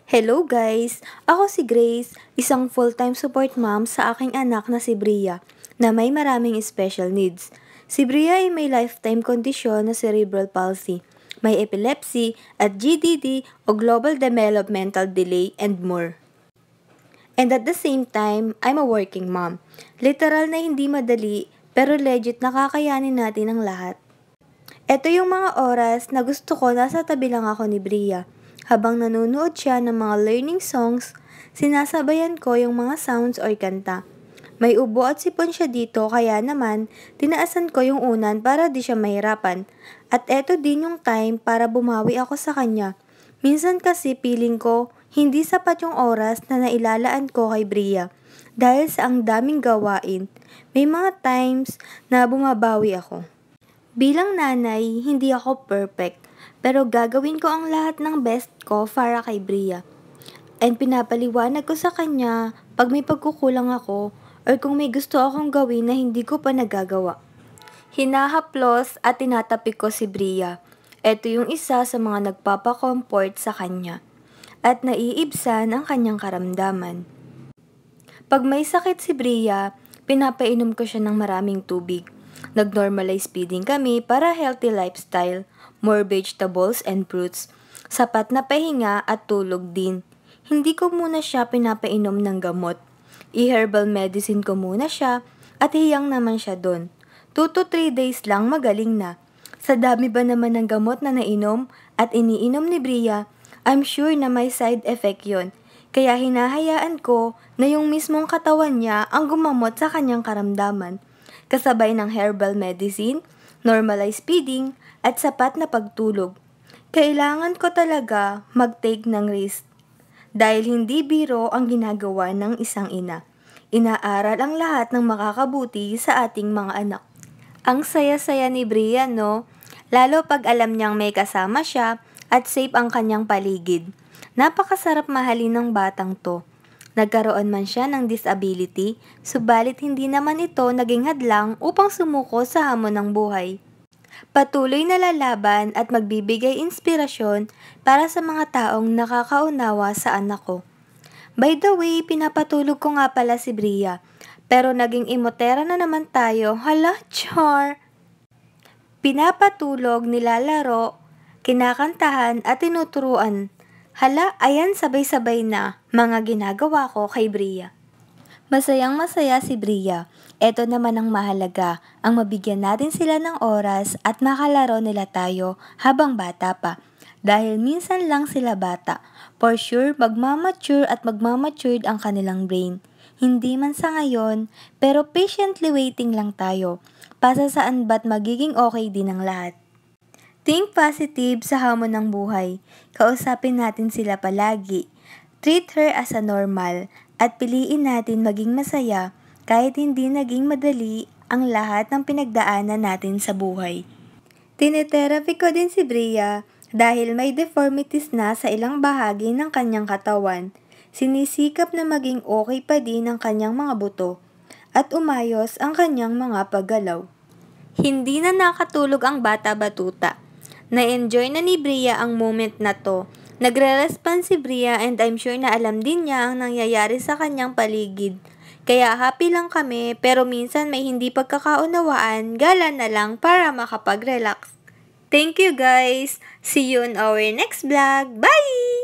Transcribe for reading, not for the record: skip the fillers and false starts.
Hello guys! Ako si Grace, isang full-time support mom sa aking anak na si Bria, na may maraming special needs. Si Bria ay may lifetime kondisyon na cerebral palsy, may epilepsy at GDD o Global Developmental Delay and more. And at the same time, I'm a working mom. Literal na hindi madali, pero legit nakakayanin natin ang lahat. Ito yung mga oras na gusto ko nasa tabi lang ako ni Bria. Habang nanonood siya ng mga learning songs, sinasabayan ko yung mga sounds or kanta. May ubo at sipon siya dito kaya naman tinaasan ko yung unan para di siya mahirapan. At eto din yung time para bumawi ako sa kanya. Minsan kasi feeling ko hindi sapat yung oras na nailalaan ko kay Bria. Dahil sa ang daming gawain, may mga times na bumabawi ako. Bilang nanay, hindi ako perfect, pero gagawin ko ang lahat ng best ko para kay Bria. And pinapaliwanag ko sa kanya pag may pagkukulang ako or kung may gusto akong gawin na hindi ko pa nagagawa. Hinahaplos at tinatapik ko si Bria. Ito yung isa sa mga nagpapakomfort sa kanya at naiibsan ang kanyang karamdaman. Pag may sakit si Bria, pinapainom ko siya ng maraming tubig. Nag-normalize feeding kami para healthy lifestyle, more vegetables and fruits, sapat na pahinga at tulog din. Hindi ko muna siya pinapainom ng gamot. I-herbal medicine ko muna siya at hiyang naman siya doon. 2 to 3 days lang magaling na. Sa dami ba naman ng gamot na nainom at iniinom ni Bria, I'm sure na may side effect yon. Kaya hinahayaan ko na yung mismong katawan niya ang gumamot sa kanyang karamdaman. Kasabay ng herbal medicine, normalized feeding, at sapat na pagtulog. Kailangan ko talaga mag-take ng risk. Dahil hindi biro ang ginagawa ng isang ina. Inaaral ang lahat ng makakabuti sa ating mga anak. Ang saya-saya ni Bria, no? Lalo pag alam niyang may kasama siya at safe ang kanyang paligid. Napakasarap mahalin ng batang to. Nagkaroon man siya ng disability, subalit hindi naman ito naging hadlang upang sumuko sa hamon ng buhay. Patuloy na lalaban at magbibigay inspirasyon para sa mga taong nakakaunawa sa anak ko. By the way, pinapatulog ko nga pala si Bria, pero naging imotera na naman tayo, hala, char! Pinapatulog, nilalaro, kinakantahan at tinuturuan. Hala, ayan sabay-sabay na mga ginagawa ko kay Bria. Masayang masaya si Bria. Ito naman ang mahalaga, ang mabigyan natin sila ng oras at makalaro nila tayo habang bata pa. Dahil minsan lang sila bata, for sure magmamature at magmamatured ang kanilang brain. Hindi man sa ngayon, pero patiently waiting lang tayo. Pasa saan ba't magiging okay din ang lahat. Think positive sa hamon ng buhay. Kausapin natin sila palagi. Treat her as a normal at piliin natin maging masaya kahit hindi naging madali ang lahat ng pinagdaanan natin sa buhay. Tinetherapy ko din si Bria dahil may deformities na sa ilang bahagi ng kanyang katawan. Sinisikap na maging okay pa din ang kanyang mga buto at umayos ang kanyang mga paggalaw. Hindi na nakatulog ang bata-batuta. Na-enjoy na ni Bria ang moment na to. Nagre-respond si Bria and I'm sure na alam din niya ang nangyayari sa kanyang paligid. Kaya happy lang kami pero minsan may hindi pagkakaunawaan, gala na lang para makapag-relax. Thank you guys! See you on our next vlog! Bye!